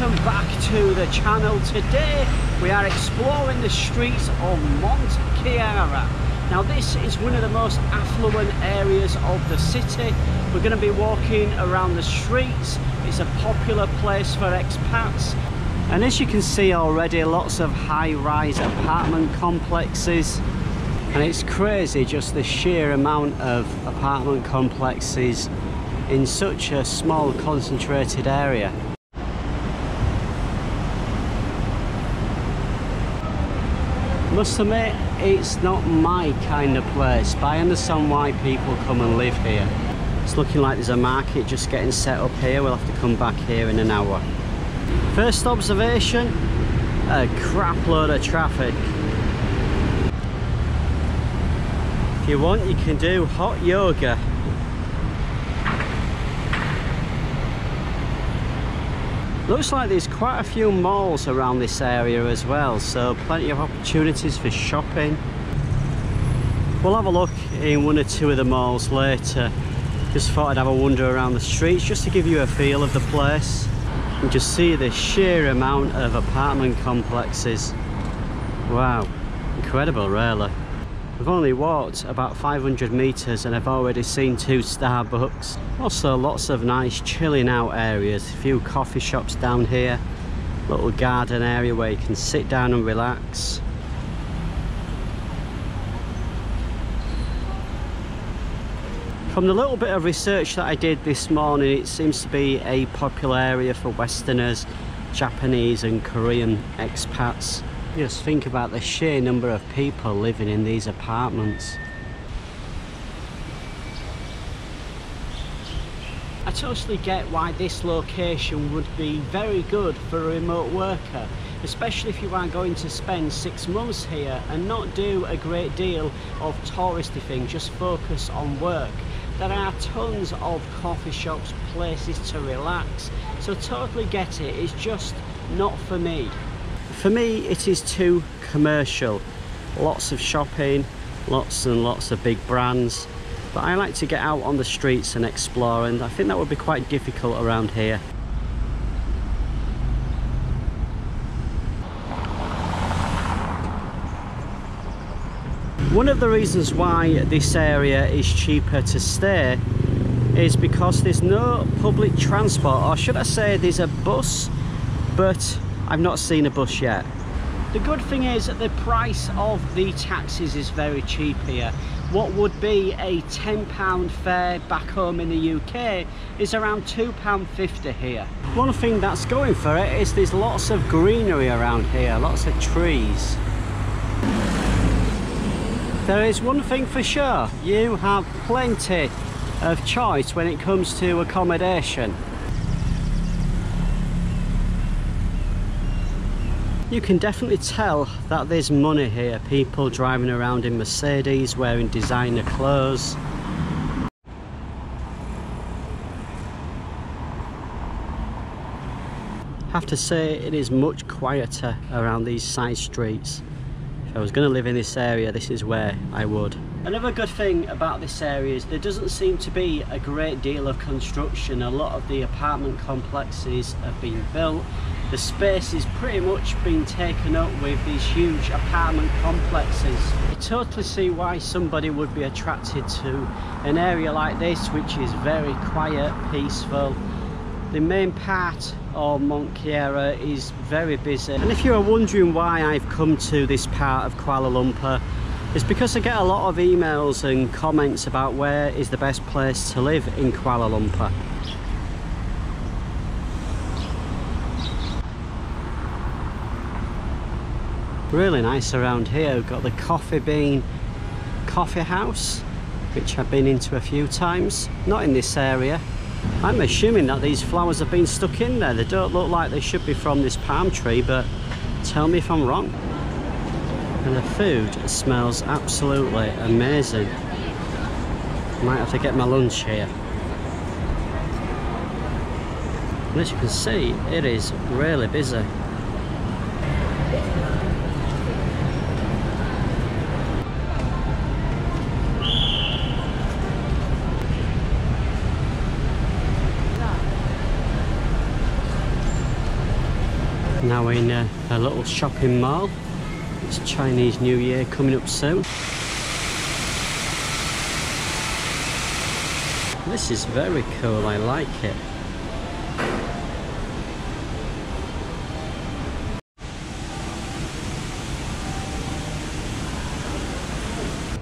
welcome back to the channel. Today we are exploring the streets of Monte Chiara. Now this is one of the most affluent areas of the city. We're going to be walking around the streets. It's a popular place for expats, and as you can see already, lots of high-rise apartment complexes, and it's crazy just the sheer amount of apartment complexes in such a small concentrated area. Must admit, it's not my kind of place, but I understand why people come and live here. It's looking like there's a market just getting set up here. We'll have to come back here in an hour. First observation, a crap load of traffic. If you want, you can do hot yoga. Looks like there's quite a few malls around this area as well, so plenty of opportunities for shopping. We'll have a look in one or two of the malls later. Just thought I'd have a wander around the streets just to give you a feel of the place and just see the sheer amount of apartment complexes. Wow, incredible really. We've only walked about 500 meters and I've already seen 2 Starbucks. Also lots of nice chilling out areas, a few coffee shops down here, little garden area where you can sit down and relax. From the little bit of research that I did this morning, it seems to be a popular area for Westerners, Japanese and Korean expats. Just think about the sheer number of people living in these apartments. I totally get why this location would be very good for a remote worker, especially if you are going to spend 6 months here and not do a great deal of touristy things, just focus on work. There are tons of coffee shops, places to relax, so totally get it, it's just not for me. For me, it is too commercial. Lots of shopping, lots and lots of big brands. But I like to get out on the streets and explore, and I think that would be quite difficult around here. One of the reasons why this area is cheaper to stay is because there's no public transport, or should I say there's a bus, but I've not seen a bus yet. The good thing is that the price of the taxis is very cheap here. What would be a £10 fare back home in the UK is around £2.50 here. One thing that's going for it is there's lots of greenery around here, lots of trees. There is one thing for sure, you have plenty of choice when it comes to accommodation. You can definitely tell that there's money here, people driving around in Mercedes, wearing designer clothes. I have to say it is much quieter around these side streets. If I was going to live in this area, this is where I would. Another good thing about this area is there doesn't seem to be a great deal of construction. A lot of the apartment complexes have been built. The space is pretty much been taken up with these huge apartment complexes. I totally see why somebody would be attracted to an area like this, which is very quiet, peaceful. The main part of Monte Chiara is very busy. And if you're wondering why I've come to this part of Kuala Lumpur, it's because I get a lot of emails and comments about where is the best place to live in Kuala Lumpur. Really nice around here. We've got the Coffee Bean Coffee House, which I've been into a few times. Not in this area. I'm assuming that these flowers have been stuck in there. They don't look like they should be from this palm tree, but tell me if I'm wrong. And the food smells absolutely amazing. Might have to get my lunch here. And as you can see, it is really busy. Now in a little shopping mall. It's Chinese New Year coming up soon. This is very cool, I like it.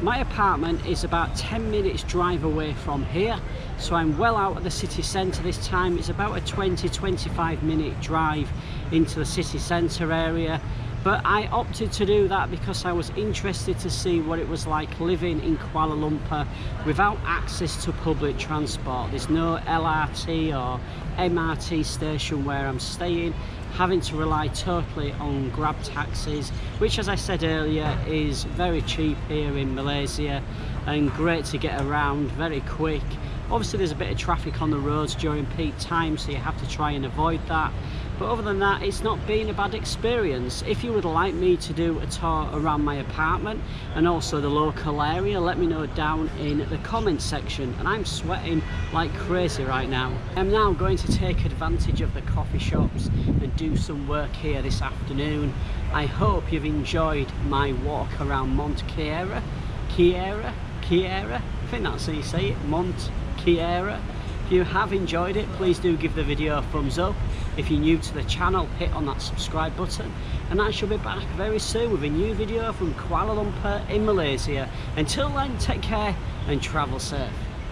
My apartment is about 10 minutes drive away from here, so I'm well out of the city centre this time. It's about a 20-25 minute drive into the city centre area, but I opted to do that because I was interested to see what it was like living in Kuala Lumpur without access to public transport. There's no LRT or MRT station where I'm staying, having to rely totally on Grab taxis, which, as I said earlier, is very cheap here in Malaysia and great to get around, very quick. Obviously there's a bit of traffic on the roads during peak time, so you have to try and avoid that, but other than that, it's not been a bad experience. If you would like me to do a tour around my apartment and also the local area, let me know down in the comments section. And I'm sweating like crazy right now. I'm now going to take advantage of the coffee shops and do some work here this afternoon. I hope you've enjoyed my walk around Mont Kiara. Kiara? I think that's how you say it, Mont Kiara. If you have enjoyed it, please do give the video a thumbs up. If you're new to the channel, hit on that subscribe button, and I shall be back very soon with a new video from Kuala Lumpur in Malaysia. Until then, take care and travel safe.